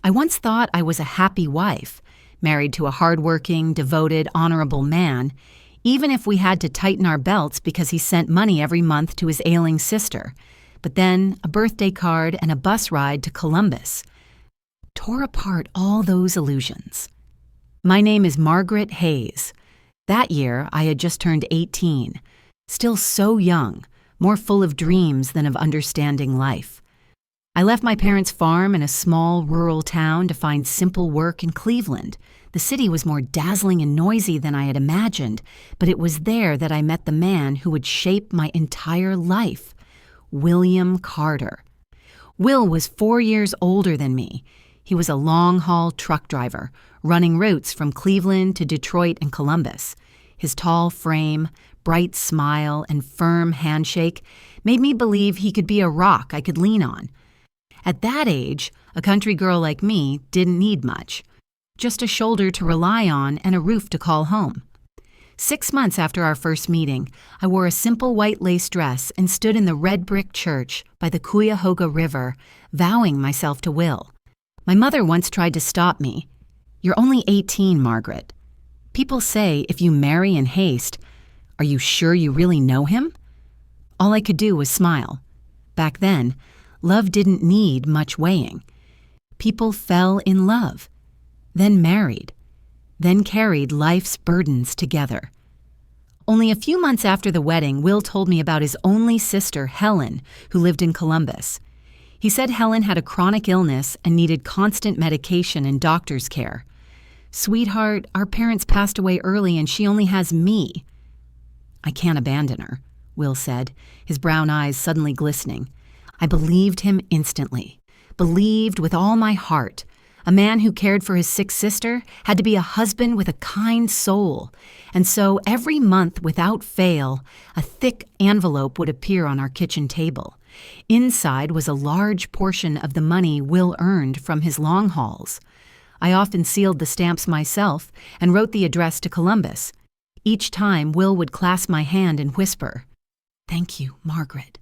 I once thought I was a happy wife, married to a hardworking, devoted, honorable man, even if we had to tighten our belts because he sent money every month to his ailing sister. But then a birthday card and a bus ride to Columbus tore apart all those illusions. My name is Margaret Hayes. That year, I had just turned 18, still so young, more full of dreams than of understanding life. I left my parents' farm in a small rural town to find simple work in Cleveland. The city was more dazzling and noisy than I had imagined, but it was there that I met the man who would shape my entire life, William Carter. Will was 4 years older than me. He was a long-haul truck driver, running routes from Cleveland to Detroit and Columbus. His tall frame, bright smile, and firm handshake made me believe he could be a rock I could lean on. At that age, a country girl like me didn't need much. Just a shoulder to rely on and a roof to call home. 6 months after our first meeting, I wore a simple white lace dress and stood in the red brick church by the Cuyahoga River, vowing myself to Will. My mother once tried to stop me. "You're only 18, Margaret. People say if you marry in haste, are you sure you really know him?" All I could do was smile. Back then, love didn't need much weighing. People fell in love, then married, then carried life's burdens together. Only a few months after the wedding, Will told me about his only sister, Helen, who lived in Columbus. He said Helen had a chronic illness and needed constant medication and doctor's care. "Sweetheart, our parents passed away early and she only has me." "I can't abandon her," Will said, his brown eyes suddenly glistening. I believed him instantly, believed with all my heart. A man who cared for his sick sister had to be a husband with a kind soul, and so every month without fail, a thick envelope would appear on our kitchen table. Inside was a large portion of the money Will earned from his long hauls. I often sealed the stamps myself and wrote the address to Columbus. Each time, Will would clasp my hand and whisper, "Thank you, Margaret.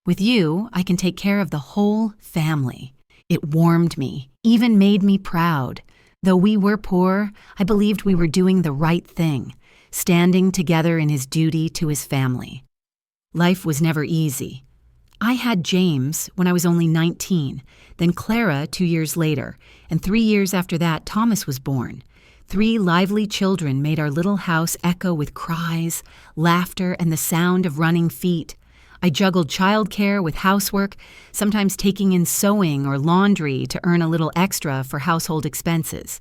With you, I can take care of the whole family." It warmed me, even made me proud. Though we were poor, I believed we were doing the right thing, standing together in his duty to his family. Life was never easy. I had James when I was only 19, then Clara 2 years later, and 3 years after that, Thomas was born. 3 lively children made our little house echo with cries, laughter, and the sound of running feet. I juggled childcare with housework, sometimes taking in sewing or laundry to earn a little extra for household expenses.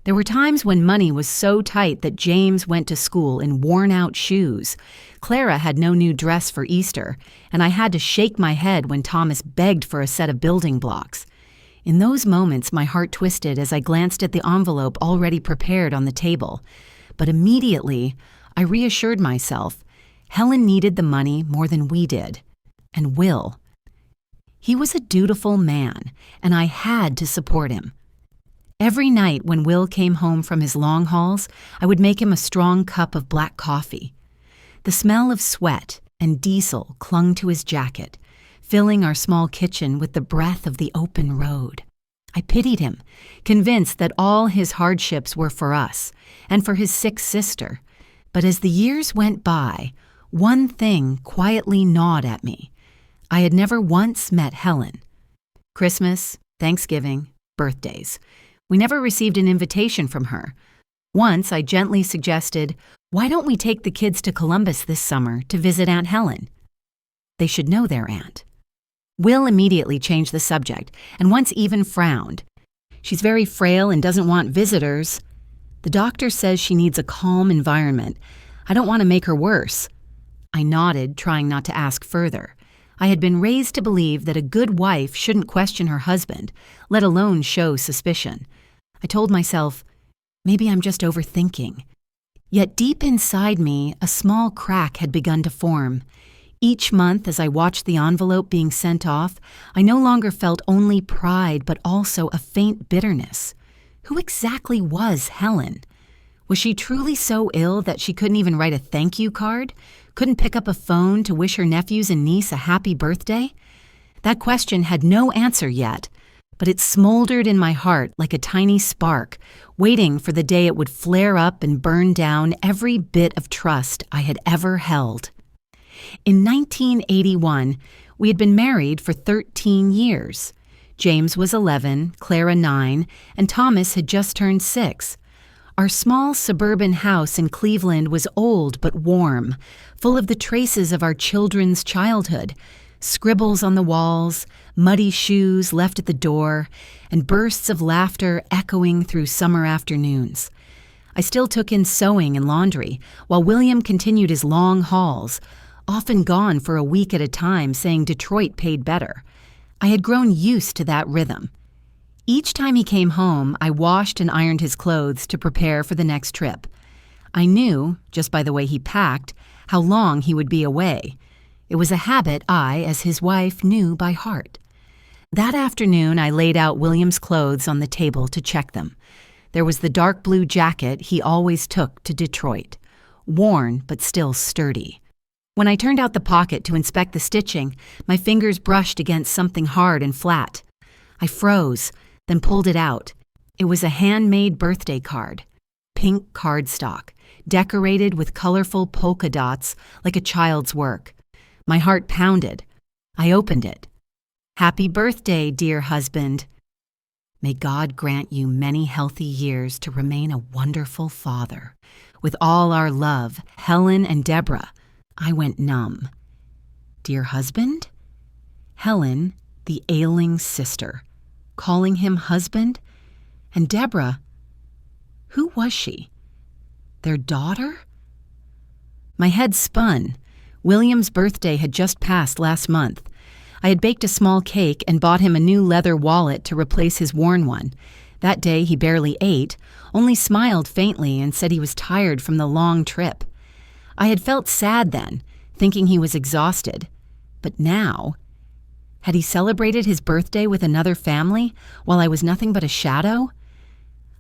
There were times when money was so tight that James went to school in worn-out shoes. Clara had no new dress for Easter, and I had to shake my head when Thomas begged for a set of building blocks. In those moments, my heart twisted as I glanced at the envelope already prepared on the table. But immediately, I reassured myself, Helen needed the money more than we did. And Will. He was a dutiful man, and I had to support him. Every night when Will came home from his long hauls, I would make him a strong cup of black coffee. The smell of sweat and diesel clung to his jacket, filling our small kitchen with the breath of the open road. I pitied him, convinced that all his hardships were for us and for his sick sister. But as the years went by, one thing quietly gnawed at me. I had never once met Helen. Christmas, Thanksgiving, birthdays. We never received an invitation from her. Once I gently suggested, "Why don't we take the kids to Columbus this summer to visit Aunt Helen? They should know their aunt." Will immediately changed the subject, and once even frowned. "She's very frail and doesn't want visitors. The doctor says she needs a calm environment. I don't want to make her worse." I nodded, trying not to ask further. I had been raised to believe that a good wife shouldn't question her husband, let alone show suspicion. I told myself, maybe I'm just overthinking. Yet deep inside me, a small crack had begun to form. Each month, as I watched the envelope being sent off, I no longer felt only pride, but also a faint bitterness. Who exactly was Helen? Was she truly so ill that she couldn't even write a thank you card? Couldn't pick up a phone to wish her nephews and niece a happy birthday? That question had no answer yet, but it smoldered in my heart like a tiny spark, waiting for the day it would flare up and burn down every bit of trust I had ever held. In 1981, we had been married for 13 years. James was 11, Clara 9, and Thomas had just turned 6. Our small suburban house in Cleveland was old but warm, full of the traces of our children's childhood, scribbles on the walls, muddy shoes left at the door, and bursts of laughter echoing through summer afternoons. I still took in sewing and laundry, while William continued his long hauls, often gone for a week at a time, saying Detroit paid better. I had grown used to that rhythm. Each time he came home, I washed and ironed his clothes to prepare for the next trip. I knew, just by the way he packed, how long he would be away. It was a habit I, as his wife, knew by heart. That afternoon, I laid out William's clothes on the table to check them. There was the dark blue jacket he always took to Detroit, worn but still sturdy. When I turned out the pocket to inspect the stitching, my fingers brushed against something hard and flat. I froze, then pulled it out. It was a handmade birthday card, pink cardstock, decorated with colorful polka dots like a child's work. My heart pounded. I opened it. "Happy birthday, dear husband. May God grant you many healthy years to remain a wonderful father. With all our love, Helen and Deborah." I went numb. Dear husband? Helen, the ailing sister, calling him husband? And Deborah, who was she? Their daughter? My head spun. William's birthday had just passed last month. I had baked a small cake and bought him a new leather wallet to replace his worn one. That day he barely ate, only smiled faintly and said he was tired from the long trip. I had felt sad then, thinking he was exhausted. But now, had he celebrated his birthday with another family while I was nothing but a shadow?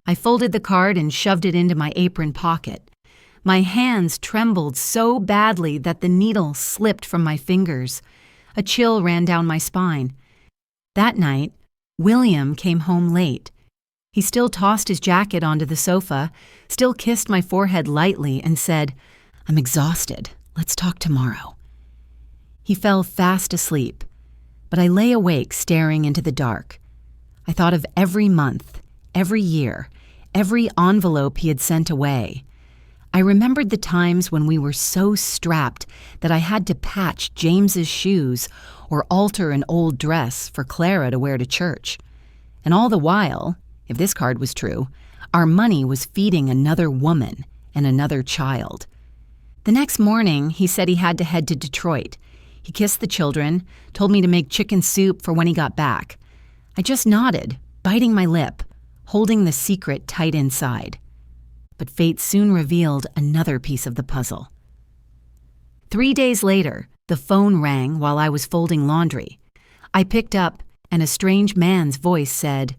I folded the card and shoved it into my apron pocket. My hands trembled so badly that the needle slipped from my fingers. A chill ran down my spine. That night, William came home late. He still tossed his jacket onto the sofa, still kissed my forehead lightly, and said, "I'm exhausted. Let's talk tomorrow." He fell fast asleep, but I lay awake staring into the dark. I thought of every month, every year, every envelope he had sent away. I remembered the times when we were so strapped that I had to patch James's shoes or alter an old dress for Clara to wear to church. And all the while, if this card was true, our money was feeding another woman and another child. The next morning, he said he had to head to Detroit. He kissed the children, told me to make chicken soup for when he got back. I just nodded, biting my lip, holding the secret tight inside. But fate soon revealed another piece of the puzzle. 3 days later, the phone rang while I was folding laundry. I picked up, and a strange man's voice said,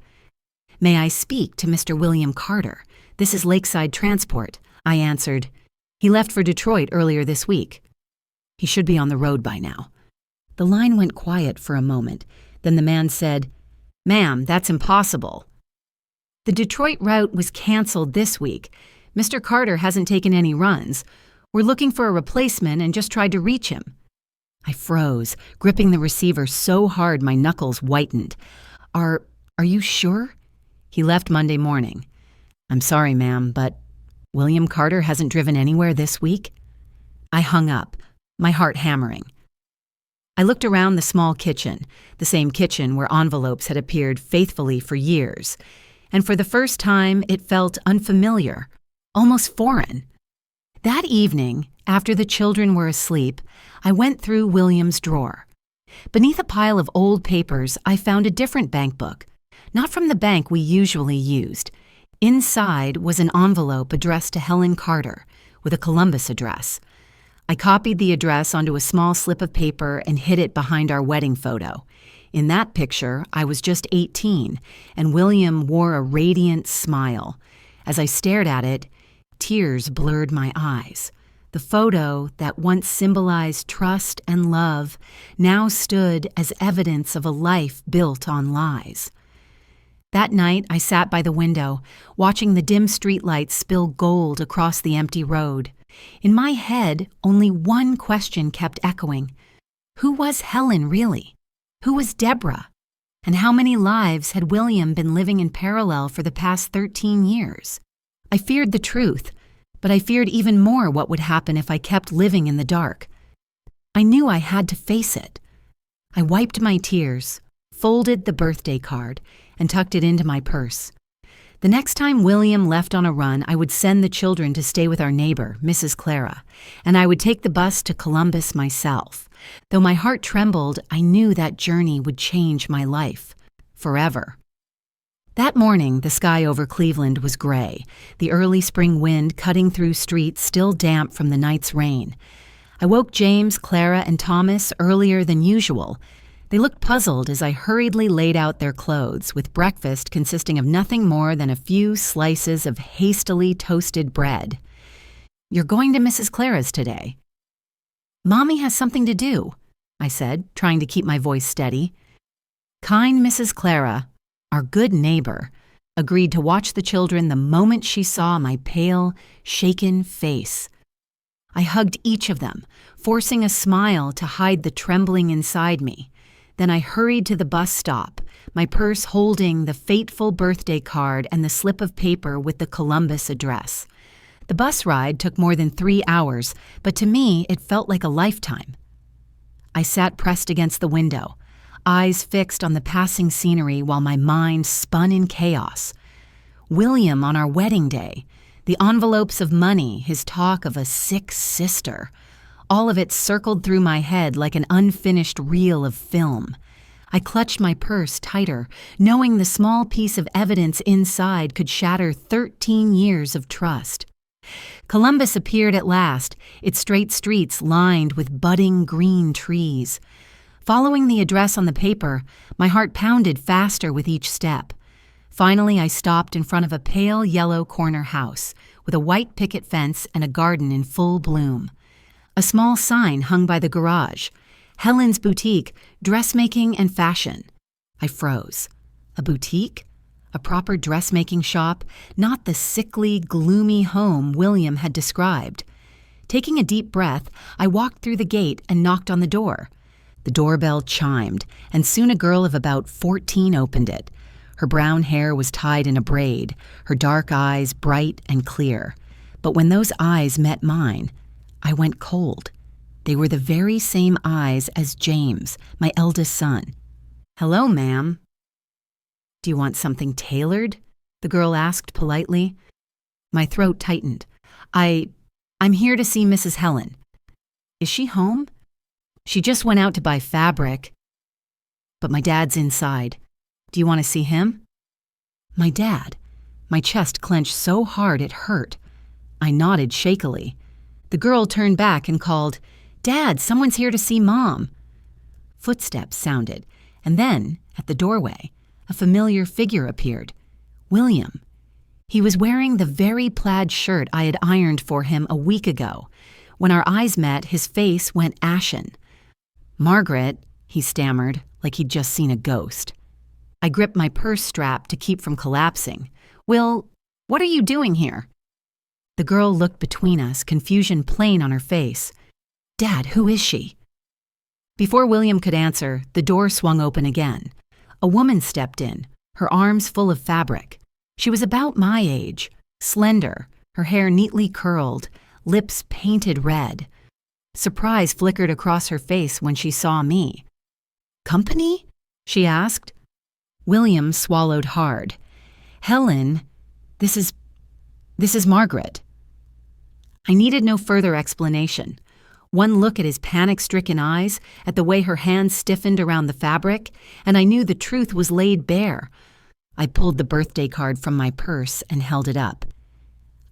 "May I speak to Mr. William Carter? This is Lakeside Transport." I answered, "He left for Detroit earlier this week. He should be on the road by now." The line went quiet for a moment. Then the man said, "Ma'am, that's impossible. The Detroit route was canceled this week. Mr. Carter hasn't taken any runs. We're looking for a replacement and just tried to reach him." I froze, gripping the receiver so hard my knuckles whitened. Are you sure?" "He left Monday morning." "I'm sorry, ma'am, but William Carter hasn't driven anywhere this week?" I hung up, my heart hammering. I looked around the small kitchen, the same kitchen where envelopes had appeared faithfully for years, and for the first time it felt unfamiliar, almost foreign. That evening, after the children were asleep, I went through William's drawer. Beneath a pile of old papers, I found a different bank book, not from the bank we usually used. Inside was an envelope addressed to Helen Carter, with a Columbus address. I copied the address onto a small slip of paper and hid it behind our wedding photo. In that picture, I was just 18, and William wore a radiant smile. As I stared at it, tears blurred my eyes. The photo that once symbolized trust and love now stood as evidence of a life built on lies. That night, I sat by the window, watching the dim streetlights spill gold across the empty road. In my head, only one question kept echoing. Who was Helen really? Who was Deborah? And how many lives had William been living in parallel for the past 13 years? I feared the truth, but I feared even more what would happen if I kept living in the dark. I knew I had to face it. I wiped my tears, folded the birthday card, and tucked it into my purse. The next time William left on a run, I would send the children to stay with our neighbor, Mrs. Clara, and I would take the bus to Columbus myself. Though my heart trembled, I knew that journey would change my life, forever. That morning, the sky over Cleveland was gray, the early spring wind cutting through streets still damp from the night's rain. I woke James, Clara, and Thomas earlier than usual. They looked puzzled as I hurriedly laid out their clothes, with breakfast consisting of nothing more than a few slices of hastily toasted bread. "You're going to Mrs. Clara's today." "Mommy has something to do," I said, trying to keep my voice steady. Kind Mrs. Clara, our good neighbor, agreed to watch the children the moment she saw my pale, shaken face. I hugged each of them, forcing a smile to hide the trembling inside me. Then I hurried to the bus stop, my purse holding the fateful birthday card and the slip of paper with the Columbus address. The bus ride took more than 3 hours, but to me it felt like a lifetime. I sat pressed against the window, eyes fixed on the passing scenery while my mind spun in chaos. William on our wedding day, the envelopes of money, his talk of a sick sister. All of it circled through my head like an unfinished reel of film. I clutched my purse tighter, knowing the small piece of evidence inside could shatter 13 years of trust. Columbus appeared at last, its straight streets lined with budding green trees. Following the address on the paper, my heart pounded faster with each step. Finally, I stopped in front of a pale yellow corner house with a white picket fence and a garden in full bloom. A small sign hung by the garage, Helen's Boutique, Dressmaking and Fashion. I froze. A boutique? A proper dressmaking shop? Not the sickly, gloomy home William had described. Taking a deep breath, I walked through the gate and knocked on the door. The doorbell chimed, and soon a girl of about 14 opened it. Her brown hair was tied in a braid, her dark eyes bright and clear. But when those eyes met mine, I went cold. They were the very same eyes as James, my eldest son. "Hello, ma'am." "Do you want something tailored?" the girl asked politely. My throat tightened. I'm here to see Mrs. Helen." "Is she home?" "She just went out to buy fabric." "But my dad's inside. Do you want to see him?" My dad. My chest clenched so hard it hurt. I nodded shakily. The girl turned back and called, "Dad, someone's here to see Mom." Footsteps sounded, and then, at the doorway, a familiar figure appeared. William. He was wearing the very plaid shirt I had ironed for him a week ago. When our eyes met, his face went ashen. "Margaret," he stammered, like he'd just seen a ghost. I gripped my purse strap to keep from collapsing. "Will, what are you doing here?" The girl looked between us, confusion plain on her face. "Dad, who is she?" Before William could answer, the door swung open again. A woman stepped in, her arms full of fabric. She was about my age, slender, her hair neatly curled, lips painted red. Surprise flickered across her face when she saw me. "Company?" she asked. William swallowed hard. "Helen, this is Margaret." I needed no further explanation. One look at his panic-stricken eyes, at the way her hands stiffened around the fabric, and I knew the truth was laid bare. I pulled the birthday card from my purse and held it up.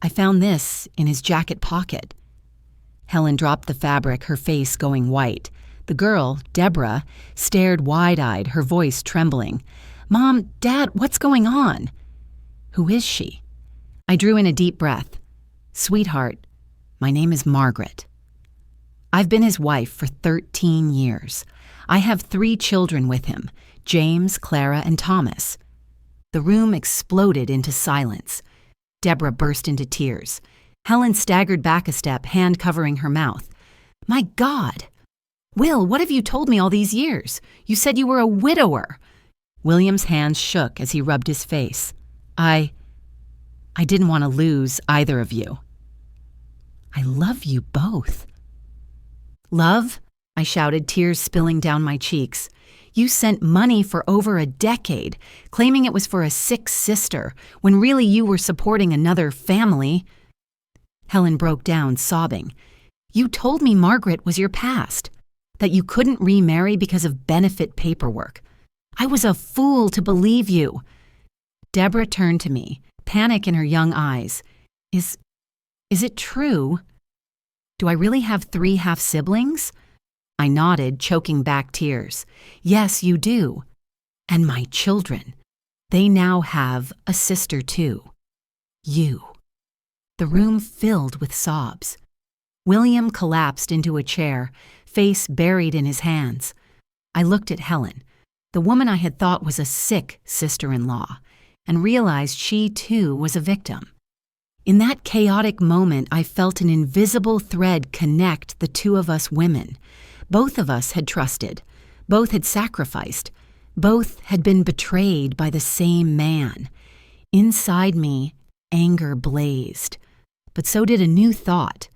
"I found this in his jacket pocket." Helen dropped the fabric, her face going white. The girl, Deborah, stared wide-eyed, her voice trembling. "Mom, Dad, what's going on?" "Who is she?" I drew in a deep breath. "Sweetheart, my name is Margaret. I've been his wife for 13 years. I have 3 children with him, James, Clara, and Thomas. The room exploded into silence. Deborah burst into tears. Helen staggered back a step, hand covering her mouth. My God! Will, what have you told me all these years? You said you were a widower. William's hands shook as he rubbed his face. I didn't want to lose either of you. I love you both. Love? I shouted, tears spilling down my cheeks. You sent money for over a decade, claiming it was for a sick sister, when really you were supporting another family. Helen broke down, sobbing. You told me Margaret was your past, that you couldn't remarry because of benefit paperwork. I was a fool to believe you. Deborah turned to me, panic in her young eyes. Is it true? Do I really have 3 half-siblings? I nodded, choking back tears. Yes, you do. And my children. They now have a sister too. You. The room filled with sobs. William collapsed into a chair, face buried in his hands. I looked at Helen, the woman I had thought was a sick sister-in-law, and realized she too was a victim. In that chaotic moment, I felt an invisible thread connect the two of us women. Both of us had trusted. Both had sacrificed. Both had been betrayed by the same man. Inside me, anger blazed. But so did a new thought.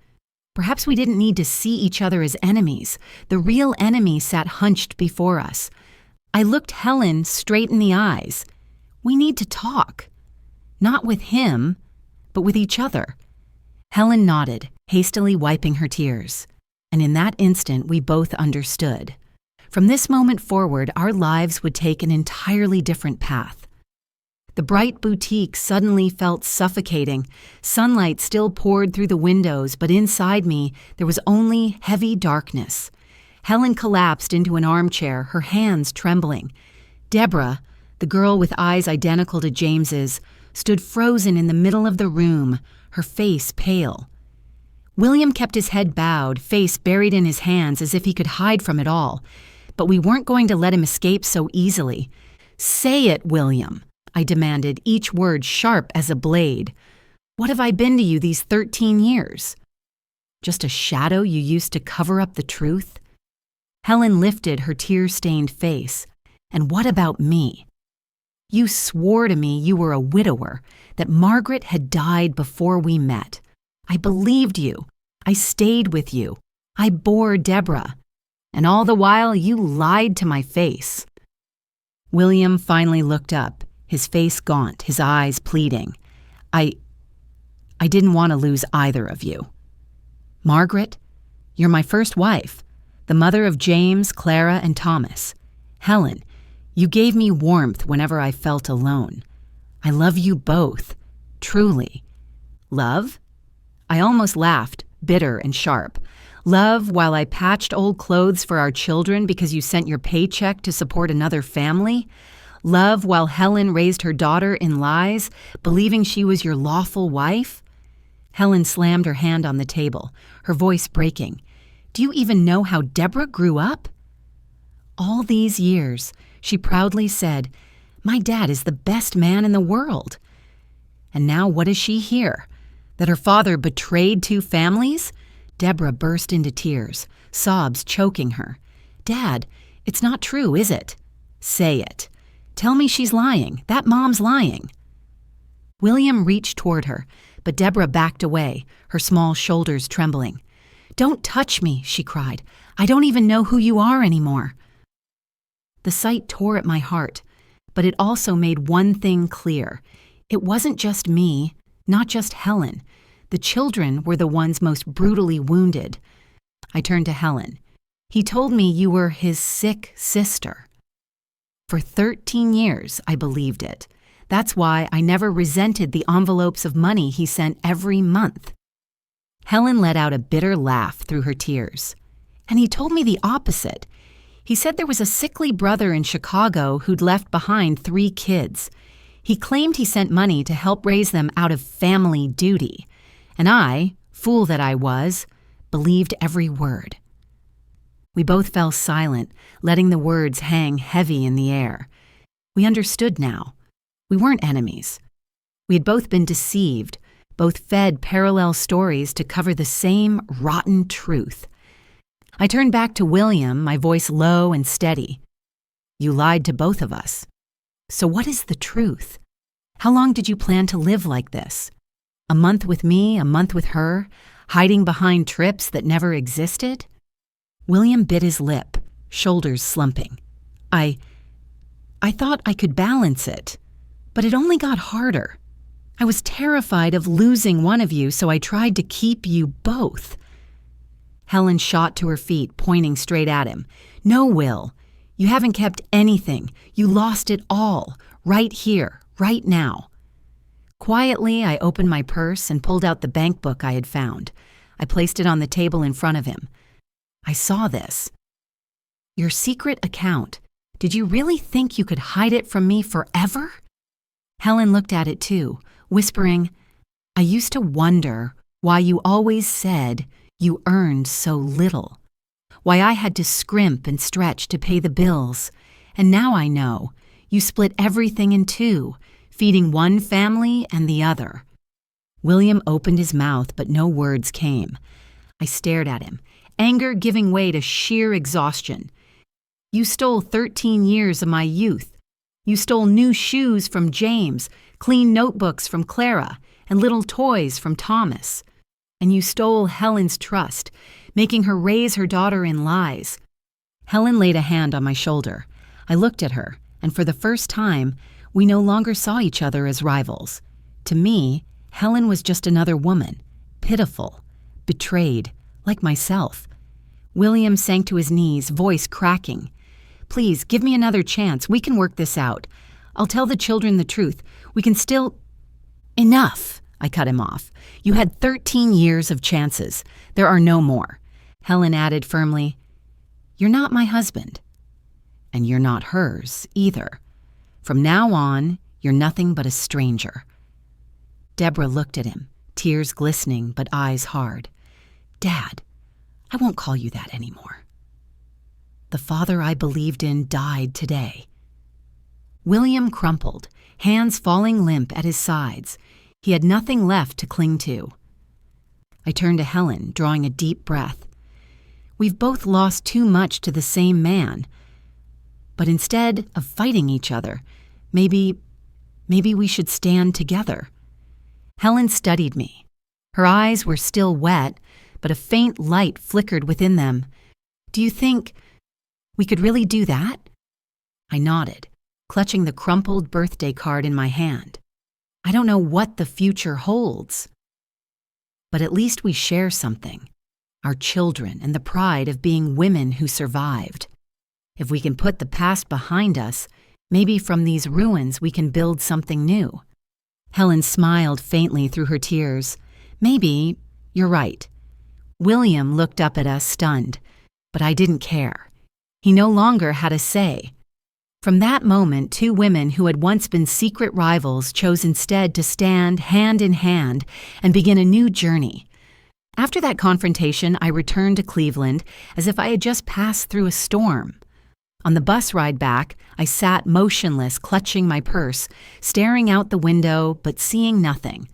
Perhaps we didn't need to see each other as enemies. The real enemy sat hunched before us. I looked Helen straight in the eyes. We need to talk. Not with him, but with each other. Helen nodded, hastily wiping her tears. And in that instant, we both understood. From this moment forward, our lives would take an entirely different path. The bright boutique suddenly felt suffocating. Sunlight still poured through the windows, but inside me, there was only heavy darkness. Helen collapsed into an armchair, her hands trembling. Deborah, the girl with eyes identical to James's, stood frozen in the middle of the room, her face pale. William kept his head bowed, face buried in his hands as if he could hide from it all. But we weren't going to let him escape so easily. Say it, William, I demanded, each word sharp as a blade. What have I been to you these 13 years? Just a shadow you used to cover up the truth? Helen lifted her tear-stained face. And what about me? You swore to me you were a widower, that Margaret had died before we met. I believed you. I stayed with you. I bore Deborah. And all the while you lied to my face. William finally looked up, his face gaunt, his eyes pleading. I didn't want to lose either of you. Margaret, you're my first wife, the mother of James, Clara, and Thomas. Helen, you gave me warmth whenever I felt alone. I love you both, truly. Love? I almost laughed, bitter and sharp. Love while I patched old clothes for our children because you sent your paycheck to support another family? Love while Helen raised her daughter in lies, believing she was your lawful wife? Helen slammed her hand on the table, her voice breaking. Do you even know how Deborah grew up? All these years, she proudly said, my dad is the best man in the world. And now what does she hear? That her father betrayed 2 families? Deborah burst into tears, sobs choking her. Dad, it's not true, is it? Say it. Tell me she's lying. That mom's lying. William reached toward her, but Deborah backed away, her small shoulders trembling. Don't touch me, she cried. I don't even know who you are anymore. The sight tore at my heart, but it also made one thing clear. It wasn't just me, not just Helen. The children were the ones most brutally wounded. I turned to Helen. He told me you were his sick sister. For 13 years, I believed it. That's why I never resented the envelopes of money he sent every month. Helen let out a bitter laugh through her tears. And he told me the opposite. He said there was a sickly brother in Chicago who'd left behind 3 kids. He claimed he sent money to help raise them out of family duty. And I, fool that I was, believed every word. We both fell silent, letting the words hang heavy in the air. We understood now. We weren't enemies. We had both been deceived, both fed parallel stories to cover the same rotten truth. I turned back to William, my voice low and steady. You lied to both of us. So what is the truth? How long did you plan to live like this? A month with me, a month with her, hiding behind trips that never existed? William bit his lip, shoulders slumping. I thought I could balance it, but it only got harder. I was terrified of losing one of you, so I tried to keep you both. Helen shot to her feet, pointing straight at him. No, Will. You haven't kept anything. You lost it all, right here, right now. Quietly, I opened my purse and pulled out the bank book I had found. I placed it on the table in front of him. I saw this. Your secret account. Did you really think you could hide it from me forever? Helen looked at it too, whispering, I used to wonder why you always said you earned so little, why I had to scrimp and stretch to pay the bills, and now I know you split everything in two, feeding one family and the other. William opened his mouth, but no words came. I stared at him, anger giving way to sheer exhaustion. You stole 13 years of my youth. You stole new shoes from James, clean notebooks from Clara, and little toys from Thomas. And you stole Helen's trust, making her raise her daughter in lies. Helen laid a hand on my shoulder. I looked at her, and for the first time, we no longer saw each other as rivals. To me, Helen was just another woman, pitiful, betrayed, like myself. William sank to his knees, voice cracking. Please, give me another chance. We can work this out. I'll tell the children the truth. We can still... Enough, I cut him off. You had 13 years of chances. There are no more. Helen added firmly, You're not my husband. And you're not hers, either. From now on, you're nothing but a stranger. Deborah looked at him, tears glistening but eyes hard. Dad, I won't call you that anymore. The father I believed in died today. William crumpled, hands falling limp at his sides. He had nothing left to cling to. I turned to Helen, drawing a deep breath. We've both lost too much to the same man. But instead of fighting each other, maybe we should stand together. Helen studied me. Her eyes were still wet, but a faint light flickered within them. Do you think we could really do that? I nodded, clutching the crumpled birthday card in my hand. I don't know what the future holds. But at least we share something, our children and the pride of being women who survived. If we can put the past behind us, maybe from these ruins we can build something new. Helen smiled faintly through her tears. Maybe you're right. William looked up at us, stunned, but I didn't care. He no longer had a say. From that moment, two women who had once been secret rivals chose instead to stand hand in hand and begin a new journey. After that confrontation, I returned to Cleveland as if I had just passed through a storm. On the bus ride back, I sat motionless, clutching my purse, staring out the window but seeing nothing.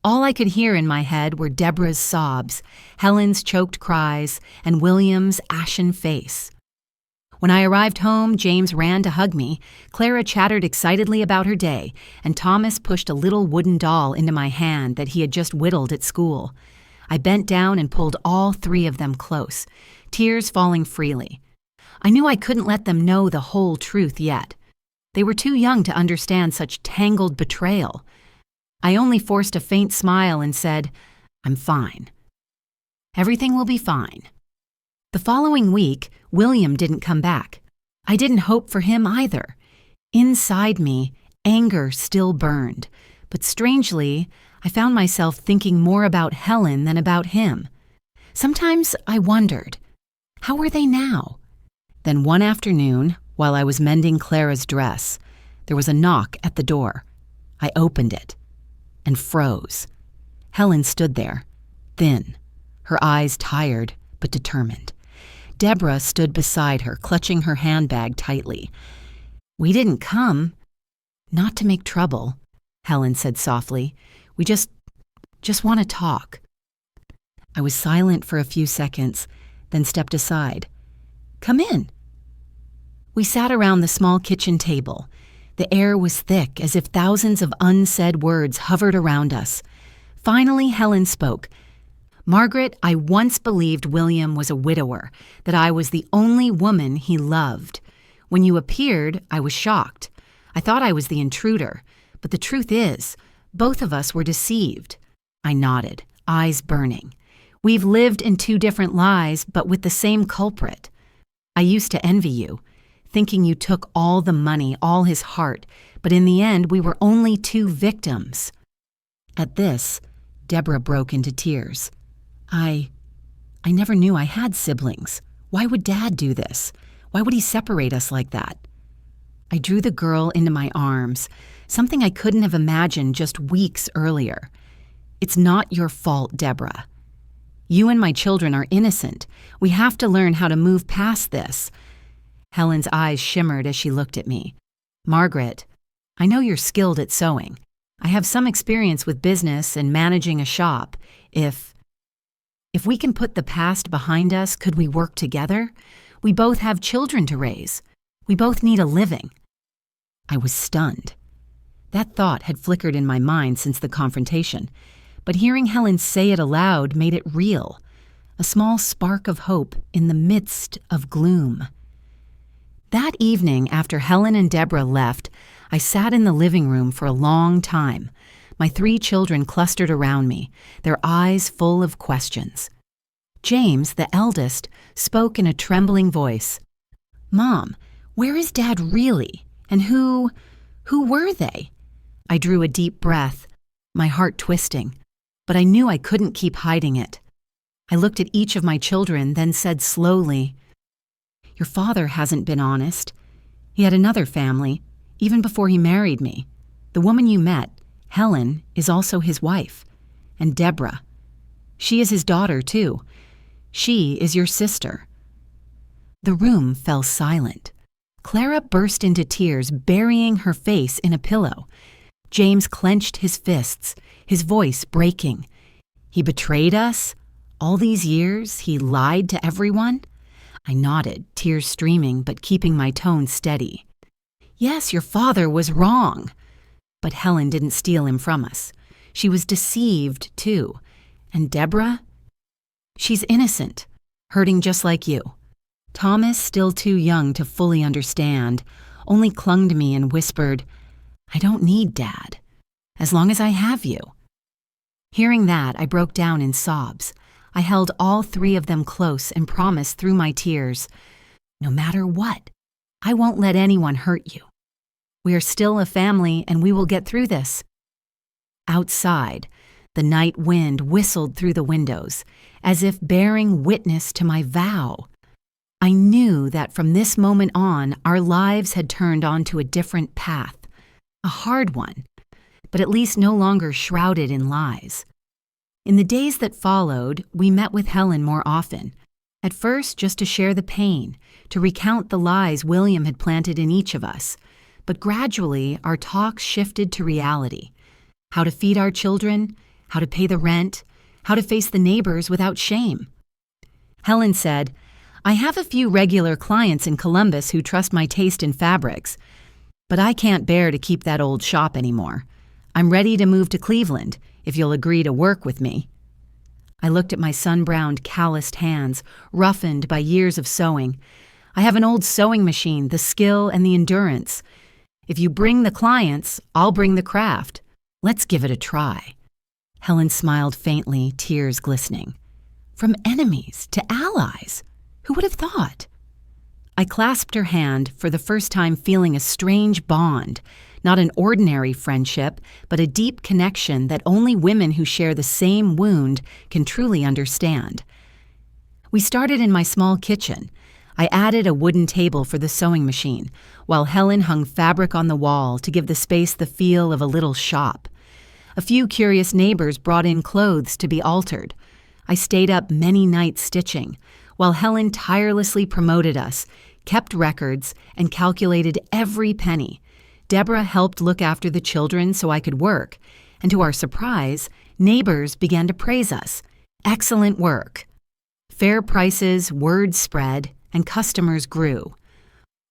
All I could hear in my head were Deborah's sobs, Helen's choked cries, and William's ashen face. When I arrived home, James ran to hug me, Clara chattered excitedly about her day, and Thomas pushed a little wooden doll into my hand that he had just whittled at school. I bent down and pulled all three of them close, tears falling freely. I knew I couldn't let them know the whole truth yet. They were too young to understand such tangled betrayal. I only forced a faint smile and said, I'm fine. Everything will be fine. The following week, William didn't come back. I didn't hope for him either. Inside me, anger still burned, but strangely, I found myself thinking more about Helen than about him. Sometimes I wondered, how were they now? Then one afternoon, while I was mending Clara's dress, there was a knock at the door. I opened it and froze. Helen stood there, thin, her eyes tired but determined. Deborah stood beside her, clutching her handbag tightly. We didn't come. Not to make trouble, Helen said softly. We just want to talk. I was silent for a few seconds, then stepped aside. Come in. We sat around the small kitchen table. The air was thick, as if thousands of unsaid words hovered around us. Finally, Helen spoke. Margaret, I once believed William was a widower, that I was the only woman he loved. When you appeared, I was shocked. I thought I was the intruder, but the truth is, both of us were deceived. I nodded, eyes burning. We've lived in two different lies, but with the same culprit. I used to envy you, thinking you took all the money, all his heart, but in the end, we were only two victims. At this, Deborah broke into tears. I never knew I had siblings. Why would Dad do this? Why would he separate us like that? I drew the girl into my arms, something I couldn't have imagined just weeks earlier. It's not your fault, Deborah. You and my children are innocent. We have to learn how to move past this. Helen's eyes shimmered as she looked at me. Margaret, I know you're skilled at sewing. I have some experience with business and managing a shop. If we can put the past behind us, could we work together? We both have children to raise. We both need a living. I was stunned. That thought had flickered in my mind since the confrontation, but hearing Helen say it aloud made it real, a small spark of hope in the midst of gloom. That evening, after Helen and Deborah left, I sat in the living room for a long time, my 3 children clustered around me, their eyes full of questions. James, the eldest, spoke in a trembling voice. Mom, where is Dad really? And who were they? I drew a deep breath, my heart twisting, but I knew I couldn't keep hiding it. I looked at each of my children, then said slowly, Your father hasn't been honest. He had another family, even before he married me. The woman you met, Helen, is also his wife. And Deborah. She is his daughter, too. She is your sister. The room fell silent. Clara burst into tears, burying her face in a pillow. James clenched his fists, his voice breaking. He betrayed us? All these years, he lied to everyone? I nodded, tears streaming, but keeping my tone steady. Yes, your father was wrong. But Helen didn't steal him from us. She was deceived, too. And Deborah? She's innocent, hurting just like you. Thomas, still too young to fully understand, only clung to me and whispered, I don't need Dad, as long as I have you. Hearing that, I broke down in sobs. I held all 3 of them close and promised through my tears, no matter what, I won't let anyone hurt you. We are still a family and we will get through this. Outside, the night wind whistled through the windows, as if bearing witness to my vow. I knew that from this moment on, our lives had turned onto a different path, a hard one, but at least no longer shrouded in lies. In the days that followed, we met with Helen more often, at first just to share the pain, to recount the lies William had planted in each of us, but gradually our talks shifted to reality. How to feed our children, how to pay the rent, how to face the neighbors without shame. Helen said, I have a few regular clients in Columbus who trust my taste in fabrics, but I can't bear to keep that old shop anymore. I'm ready to move to Cleveland, if you'll agree to work with me. I looked at my sun-browned, calloused hands, roughened by years of sewing. I have an old sewing machine, the skill and the endurance. If you bring the clients, I'll bring the craft. Let's give it a try. Helen smiled faintly, tears glistening. From enemies to allies. Who would have thought? I clasped her hand, for the first time feeling a strange bond, not an ordinary friendship, but a deep connection that only women who share the same wound can truly understand. We started in my small kitchen. I added a wooden table for the sewing machine, while Helen hung fabric on the wall to give the space the feel of a little shop. A few curious neighbors brought in clothes to be altered. I stayed up many nights stitching, while Helen tirelessly promoted us, kept records, and calculated every penny. Deborah helped look after the children so I could work, and to our surprise, neighbors began to praise us. Excellent work. Fair prices, word spread, and customers grew.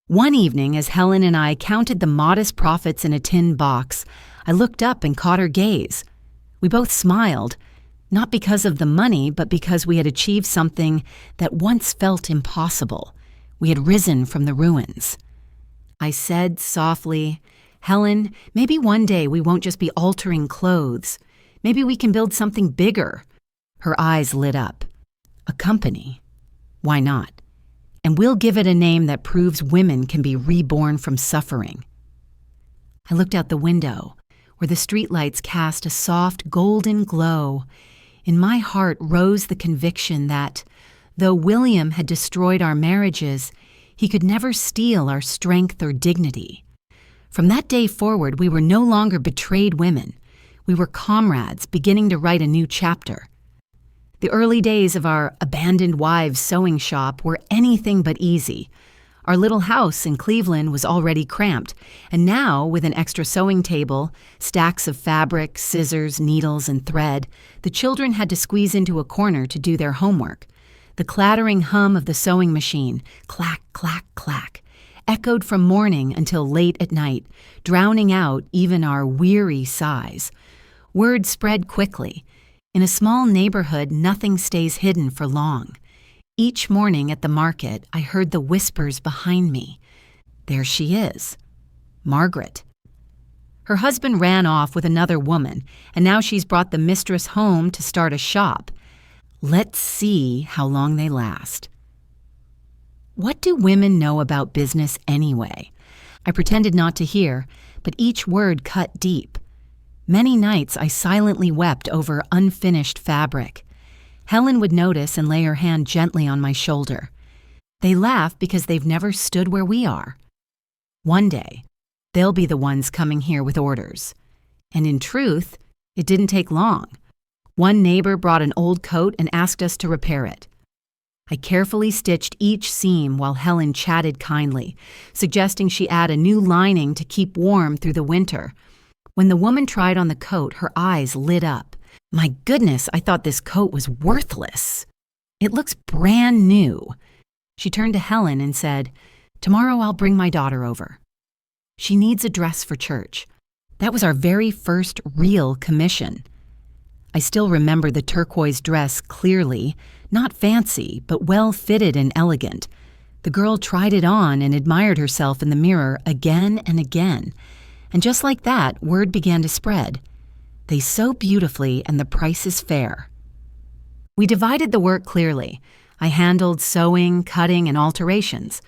One evening, as Helen and I counted the modest profits in a tin box, I looked up and caught her gaze. We both smiled, not because of the money, but because we had achieved something that once felt impossible. We had risen from the ruins. I said softly, "Helen, maybe one day we won't just be altering clothes. Maybe we can build something bigger." Her eyes lit up. "A company? Why not? And we'll give it a name that proves women can be reborn from suffering." I looked out the window, where the streetlights cast a soft golden glow. In my heart rose the conviction that, though William had destroyed our marriages, he could never steal our strength or dignity. From that day forward, we were no longer betrayed women. We were comrades beginning to write a new chapter. The early days of our abandoned wives sewing shop were anything but easy. Our little house in Cleveland was already cramped, and now, with an extra sewing table, stacks of fabric, scissors, needles, and thread, the children had to squeeze into a corner to do their homework. The clattering hum of the sewing machine, clack, clack, clack, echoed from morning until late at night, drowning out even our weary sighs. Word spread quickly. In a small neighborhood, nothing stays hidden for long. Each morning at the market, I heard the whispers behind me. There she is, Margaret. Her husband ran off with another woman, and now she's brought the mistress home to start a shop. Let's see how long they last. What do women know about business anyway? I pretended not to hear, but each word cut deep. Many nights I silently wept over unfinished fabric. Helen would notice and lay her hand gently on my shoulder. They laugh because they've never stood where we are. One day, they'll be the ones coming here with orders. And in truth, it didn't take long. One neighbor brought an old coat and asked us to repair it. I carefully stitched each seam while Helen chatted kindly, suggesting she add a new lining to keep warm through the winter. When the woman tried on the coat, her eyes lit up. My goodness, I thought this coat was worthless. It looks brand new. She turned to Helen and said, "Tomorrow I'll bring my daughter over. She needs a dress for church." That was our very first real commission. I still remember the turquoise dress clearly, not fancy, but well-fitted and elegant. The girl tried it on and admired herself in the mirror again and again. And just like that, word began to spread. They sew beautifully and the price is fair. We divided the work clearly. I handled sewing, cutting, and alterations.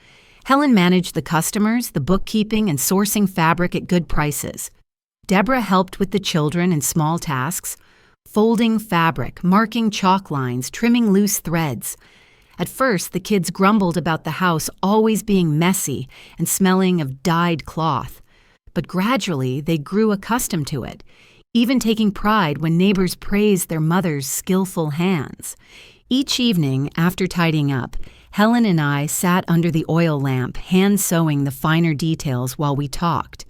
Helen managed the customers, the bookkeeping, and sourcing fabric at good prices. Deborah helped with the children and small tasks, folding fabric, marking chalk lines, trimming loose threads. At first, the kids grumbled about the house always being messy and smelling of dyed cloth. But gradually, they grew accustomed to it, even taking pride when neighbors praised their mother's skillful hands. Each evening, after tidying up, Helen and I sat under the oil lamp, hand-sewing the finer details while we talked.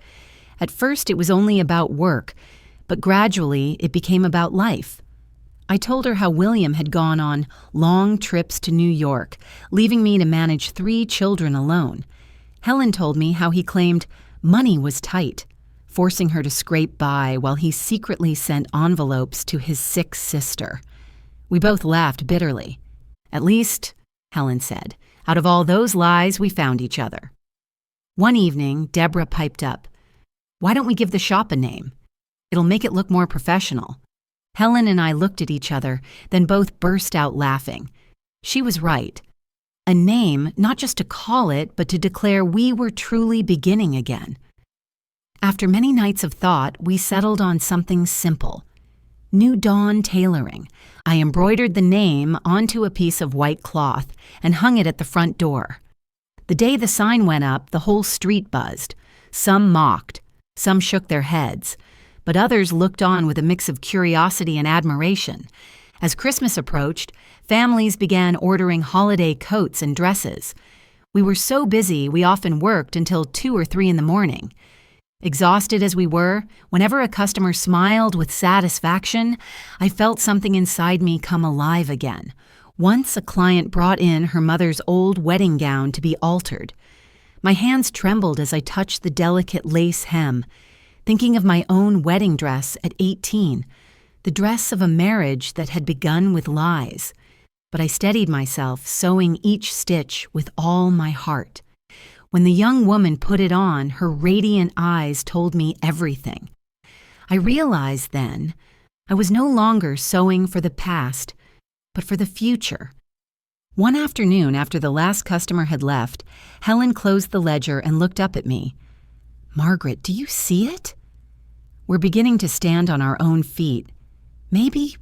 At first, it was only about work, but gradually, it became about life. I told her how William had gone on long trips to New York, leaving me to manage 3 children alone. Helen told me how he claimed money was tight, forcing her to scrape by while he secretly sent envelopes to his sick sister. We both laughed bitterly. "At least," Helen said, "out of all those lies, we found each other." One evening, Deborah piped up, "Why don't we give the shop a name? It'll make it look more professional." Helen and I looked at each other, then both burst out laughing. She was right. A name, not just to call it, but to declare we were truly beginning again. After many nights of thought, we settled on something simple. New Dawn Tailoring. I embroidered the name onto a piece of white cloth and hung it at the front door. The day the sign went up, the whole street buzzed. Some mocked, some shook their heads, but others looked on with a mix of curiosity and admiration. As Christmas approached, families began ordering holiday coats and dresses. We were so busy we often worked until 2 or 3 in the morning. Exhausted as we were, whenever a customer smiled with satisfaction, I felt something inside me come alive again. Once a client brought in her mother's old wedding gown to be altered. My hands trembled as I touched the delicate lace hem, thinking of my own wedding dress at 18, the dress of a marriage that had begun with lies. But I steadied myself, sewing each stitch with all my heart. When the young woman put it on, her radiant eyes told me everything. I realized then I was no longer sewing for the past, but for the future. One afternoon, after the last customer had left, Helen closed the ledger and looked up at me. "Margaret, do you see it? We're beginning to stand on our own feet. Maybe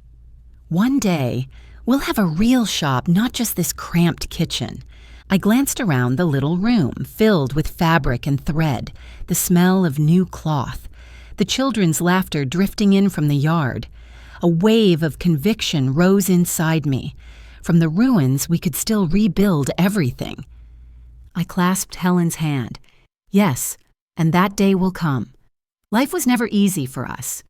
one day we'll have a real shop, not just this cramped kitchen." I glanced around the little room, filled with fabric and thread, the smell of new cloth, the children's laughter drifting in from the yard. A wave of conviction rose inside me. From the ruins, we could still rebuild everything. I clasped Helen's hand. Yes, and that day will come. Life was never easy for us.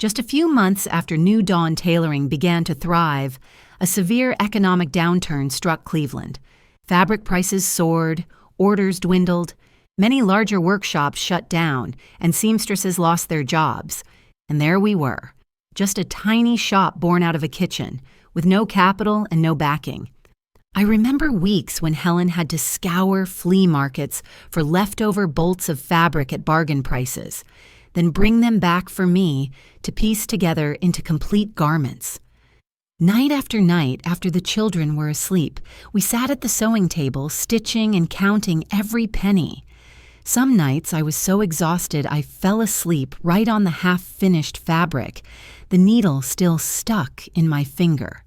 Just a few months after New Dawn Tailoring began to thrive, a severe economic downturn struck Cleveland. Fabric prices soared, orders dwindled, many larger workshops shut down, and seamstresses lost their jobs. And there we were, just a tiny shop born out of a kitchen, with no capital and no backing. I remember weeks when Helen had to scour flea markets for leftover bolts of fabric at bargain prices, then bring them back for me to piece together into complete garments. Night after night, after the children were asleep, we sat at the sewing table, stitching and counting every penny. Some nights I was so exhausted I fell asleep right on the half-finished fabric, the needle still stuck in my finger.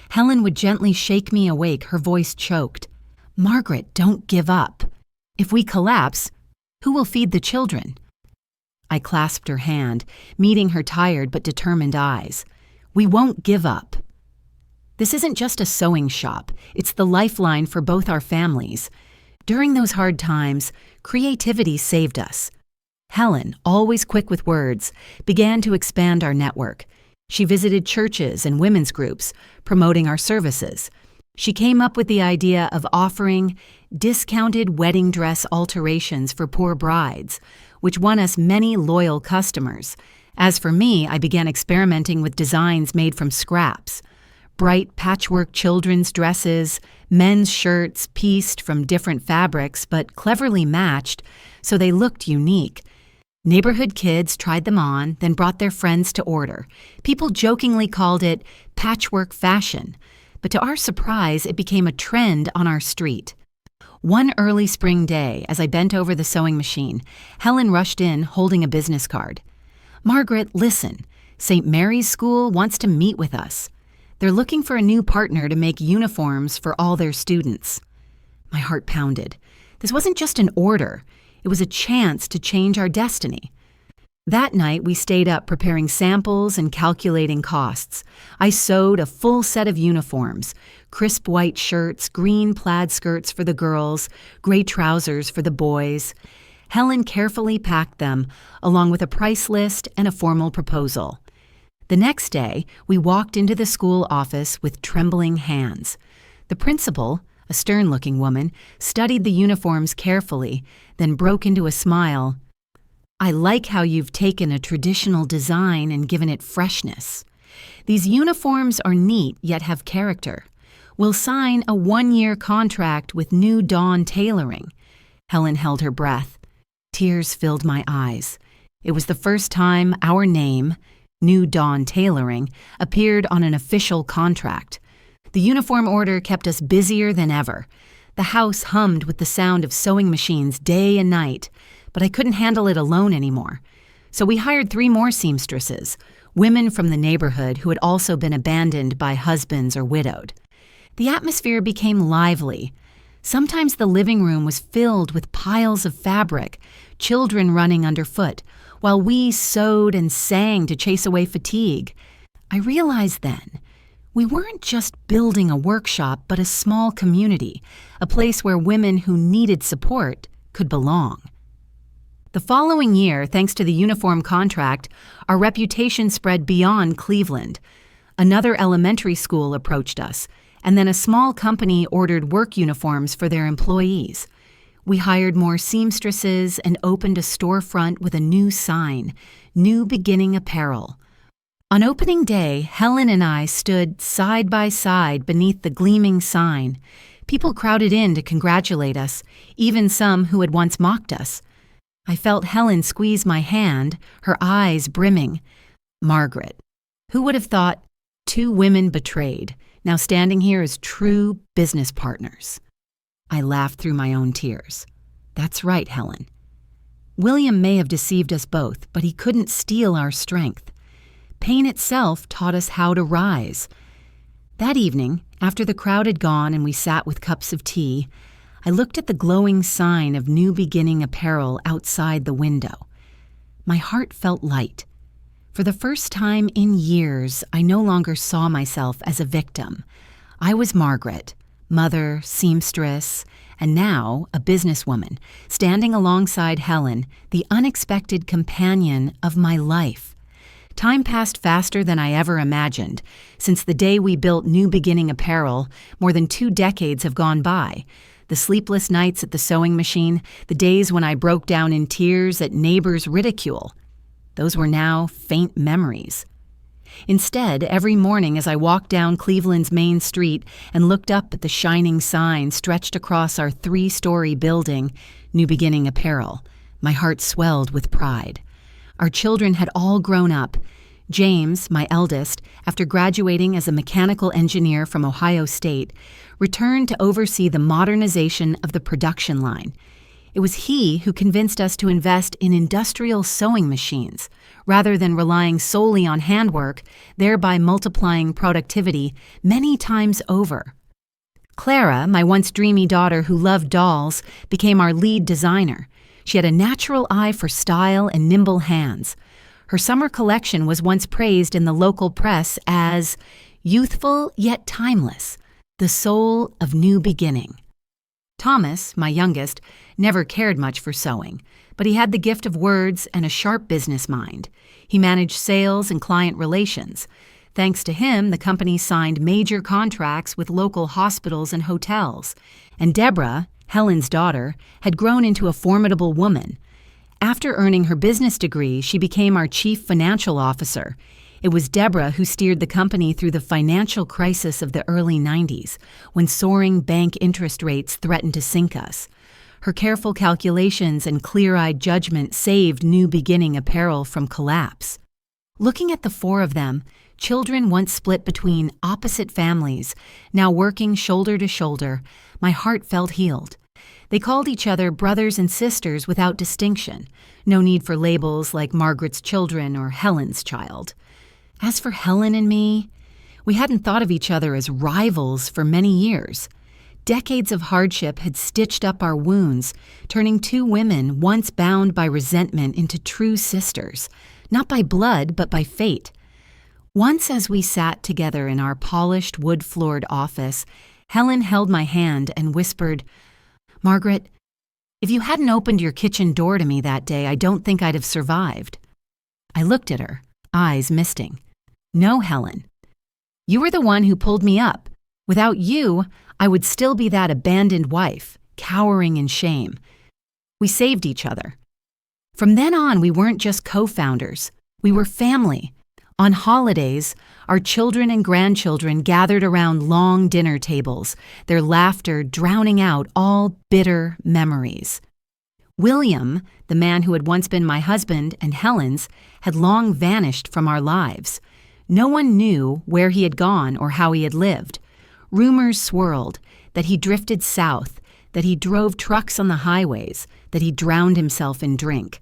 Helen would gently shake me awake, her voice choked. "Margaret, don't give up. If we collapse, who will feed the children?" I clasped her hand, meeting her tired but determined eyes. "We won't give up. This isn't just a sewing shop, it's the lifeline for both our families. During those hard times, creativity saved us." Helen, always quick with words, began to expand our network. She visited churches and women's groups, promoting our services. She came up with the idea of offering discounted wedding dress alterations for poor brides, which won us many loyal customers. As for me, I began experimenting with designs made from scraps. Bright patchwork children's dresses, men's shirts pieced from different fabrics but cleverly matched so they looked unique. Neighborhood kids tried them on, then brought their friends to order. People jokingly called it patchwork fashion, but to our surprise, it became a trend on our street. One early spring day, as I bent over the sewing machine, Helen rushed in holding a business card. "Margaret, listen, St. Mary's School wants to meet with us. They're looking for a new partner to make uniforms for all their students." My heart pounded. This wasn't just an order. It was a chance to change our destiny. That night, we stayed up preparing samples and calculating costs. I sewed a full set of uniforms, crisp white shirts, green plaid skirts for the girls, gray trousers for the boys. Helen carefully packed them, along with a price list and a formal proposal. The next day, we walked into the school office with trembling hands. The principal, a stern-looking woman, studied the uniforms carefully, then broke into a smile. "I like how you've taken a traditional design and given it freshness. These uniforms are neat yet have character. We'll sign a 1-year contract with New Dawn Tailoring." Helen held her breath. Tears filled my eyes. It was the first time our name, New Dawn Tailoring, appeared on an official contract. The uniform order kept us busier than ever. The house hummed with the sound of sewing machines day and night, but I couldn't handle it alone anymore. So we hired 3 more seamstresses, women from the neighborhood who had also been abandoned by husbands or widowed. The atmosphere became lively. Sometimes the living room was filled with piles of fabric, children running underfoot, while we sewed and sang to chase away fatigue. I realized then, we weren't just building a workshop, but a small community, a place where women who needed support could belong. The following year, thanks to the uniform contract, our reputation spread beyond Cleveland. Another elementary school approached us, and then a small company ordered work uniforms for their employees. We hired more seamstresses and opened a storefront with a new sign, New Beginning Apparel. On opening day, Helen and I stood side by side beneath the gleaming sign. People crowded in to congratulate us, even some who had once mocked us. I felt Helen squeeze my hand, her eyes brimming. Margaret. Who would have thought? Two women betrayed, now standing here as true business partners. I laughed through my own tears. That's right, Helen. William may have deceived us both, but he couldn't steal our strength. Pain itself taught us how to rise. That evening, after the crowd had gone and we sat with cups of tea, I looked at the glowing sign of New Beginning Apparel outside the window. My heart felt light. For the first time in years, I no longer saw myself as a victim. I was Margaret, mother, seamstress, and now a businesswoman, standing alongside Helen, the unexpected companion of my life. Time passed faster than I ever imagined. Since the day we built New Beginning Apparel, more than 2 decades have gone by. The sleepless nights at the sewing machine, the days when I broke down in tears at neighbors' ridicule. Those were now faint memories. Instead, every morning as I walked down Cleveland's main street and looked up at the shining sign stretched across our 3-story building, New Beginning Apparel, my heart swelled with pride. Our children had all grown up. James, my eldest, after graduating as a mechanical engineer from Ohio State, returned to oversee the modernization of the production line. It was he who convinced us to invest in industrial sewing machines, rather than relying solely on handwork, thereby multiplying productivity many times over. Clara, my once dreamy daughter who loved dolls, became our lead designer. She had a natural eye for style and nimble hands. Her summer collection was once praised in the local press as youthful yet timeless, the soul of new beginning. Thomas, my youngest, never cared much for sewing, but he had the gift of words and a sharp business mind. He managed sales and client relations. Thanks to him, the company signed major contracts with local hospitals and hotels. And Deborah, Helen's daughter, had grown into a formidable woman. After earning her business degree, she became our chief financial officer. It was Deborah who steered the company through the financial crisis of the early 90s, when soaring bank interest rates threatened to sink us. Her careful calculations and clear-eyed judgment saved New Beginning Apparel from collapse. Looking at the 4 of them, children once split between opposite families, now working shoulder to shoulder, my heart felt healed. They called each other brothers and sisters without distinction. No need for labels like Margaret's children or Helen's child. As for Helen and me, we hadn't thought of each other as rivals for many years. Decades of hardship had stitched up our wounds, turning 2 women once bound by resentment into true sisters, not by blood but by fate. Once as we sat together in our polished wood-floored office, Helen held my hand and whispered, "Margaret, if you hadn't opened your kitchen door to me that day, I don't think I'd have survived." I looked at her, eyes misting. "No, Helen. You were the one who pulled me up. Without you, I would still be that abandoned wife, cowering in shame. We saved each other. From then on, we weren't just co-founders. We were family. On holidays, our children and grandchildren gathered around long dinner tables, their laughter drowning out all bitter memories. William, the man who had once been my husband and Helen's, had long vanished from our lives. No one knew where he had gone or how he had lived. Rumors swirled that he drifted south, that he drove trucks on the highways, that he drowned himself in drink.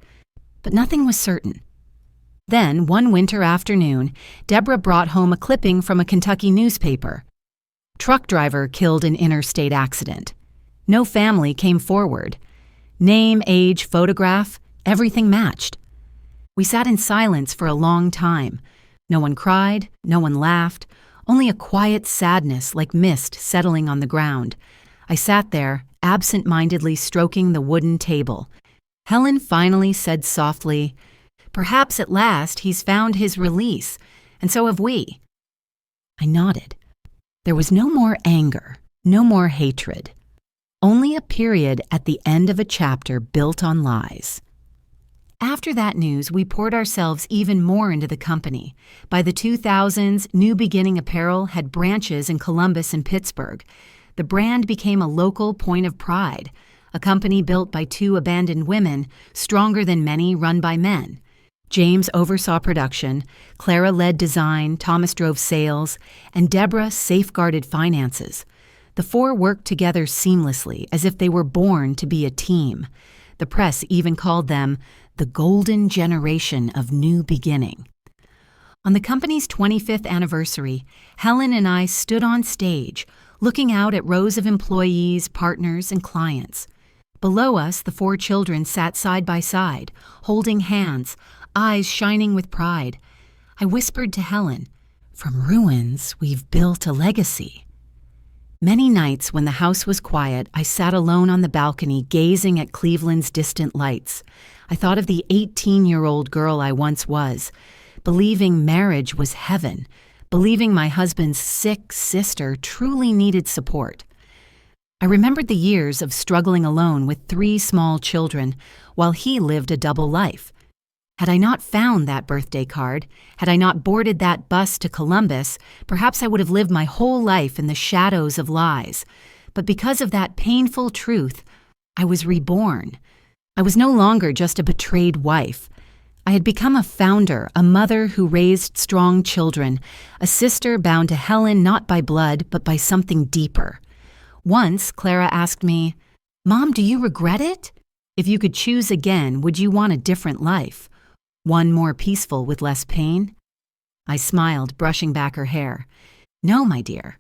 But nothing was certain. Then, one winter afternoon, Deborah brought home a clipping from a Kentucky newspaper. Truck driver killed in interstate accident. No family came forward. Name, age, photograph, everything matched. We sat in silence for a long time. No one cried, no one laughed, only a quiet sadness like mist settling on the ground. I sat there, absent-mindedly stroking the wooden table. Helen finally said softly, "Perhaps at last he's found his release, and so have we." I nodded. There was no more anger, no more hatred. Only a period at the end of a chapter built on lies. After that news, we poured ourselves even more into the company. By the 2000s, New Beginning Apparel had branches in Columbus and Pittsburgh. The brand became a local point of pride, a company built by two abandoned women, stronger than many, run by men. James oversaw production, Clara led design, Thomas drove sales, and Deborah safeguarded finances. The four worked together seamlessly, as if they were born to be a team. The press even called them the golden generation of New Beginning. On the company's 25th anniversary, Helen and I stood on stage, looking out at rows of employees, partners, and clients. Below us, the four children sat side by side, holding hands, eyes shining with pride. I whispered to Helen, "From ruins, we've built a legacy." Many nights when the house was quiet, I sat alone on the balcony gazing at Cleveland's distant lights. I thought of the 18-year-old girl I once was, believing marriage was heaven, believing my husband's sick sister truly needed support. I remembered the years of struggling alone with 3 small children while he lived a double life. Had I not found that birthday card, had I not boarded that bus to Columbus, perhaps I would have lived my whole life in the shadows of lies. But because of that painful truth, I was reborn. I was no longer just a betrayed wife. I had become a founder, a mother who raised strong children, a sister bound to Helen not by blood, but by something deeper. Once, Clara asked me, "Mom, do you regret it? If you could choose again, would you want a different life? One more peaceful with less pain?" I smiled, brushing back her hair. "No, my dear.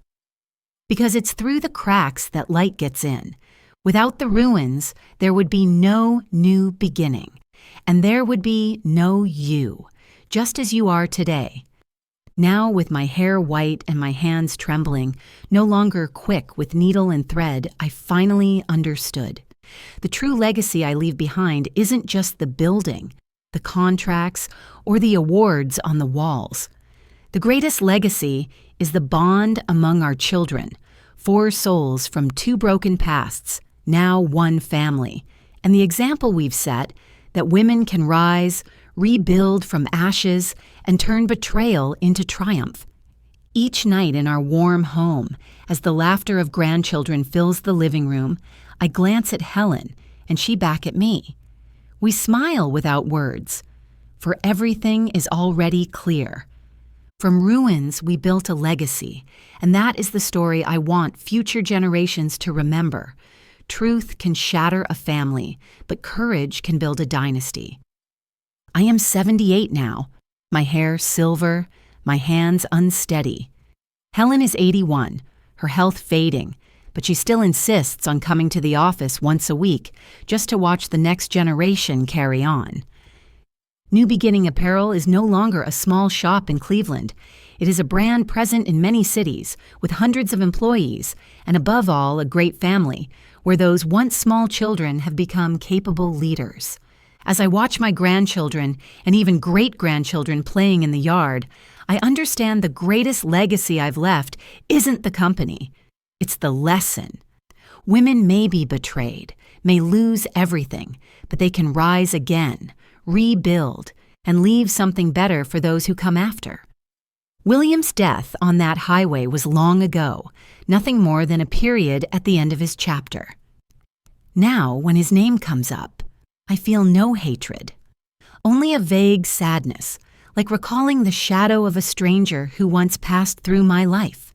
Because it's through the cracks that light gets in. Without the ruins, there would be no new beginning. And there would be no you, just as you are today. Now, with my hair white and my hands trembling, no longer quick with needle and thread, I finally understood. The true legacy I leave behind isn't just the building, the contracts, or the awards on the walls. The greatest legacy is the bond among our children, 4 souls from 2 broken pasts, now one family, and the example we've set that women can rise, rebuild from ashes, and turn betrayal into triumph. Each night in our warm home, as the laughter of grandchildren fills the living room, I glance at Helen, and she back at me. We smile without words, for everything is already clear. From ruins, we built a legacy, and that is the story I want future generations to remember. Truth can shatter a family, but courage can build a dynasty. I am 78 now, my hair silver, my hands unsteady. Helen is 81, her health fading, but she still insists on coming to the office once a week just to watch the next generation carry on. New Beginning Apparel is no longer a small shop in Cleveland. It is a brand present in many cities, with hundreds of employees, and above all, a great family, where those once small children have become capable leaders. As I watch my grandchildren and even great-grandchildren playing in the yard, I understand the greatest legacy I've left isn't the company. It's the lesson. Women may be betrayed, may lose everything, but they can rise again, rebuild, and leave something better for those who come after. William's death on that highway was long ago, nothing more than a period at the end of his chapter. Now, when his name comes up, I feel no hatred, only a vague sadness, like recalling the shadow of a stranger who once passed through my life.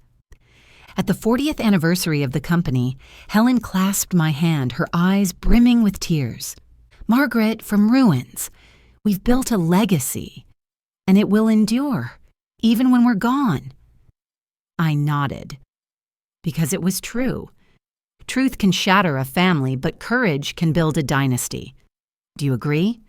At the 40th anniversary of the company, Helen clasped my hand, her eyes brimming with tears. "Margaret, from ruins, we've built a legacy, and it will endure, even when we're gone." I nodded, because it was true. Truth can shatter a family, but courage can build a dynasty. Do you agree?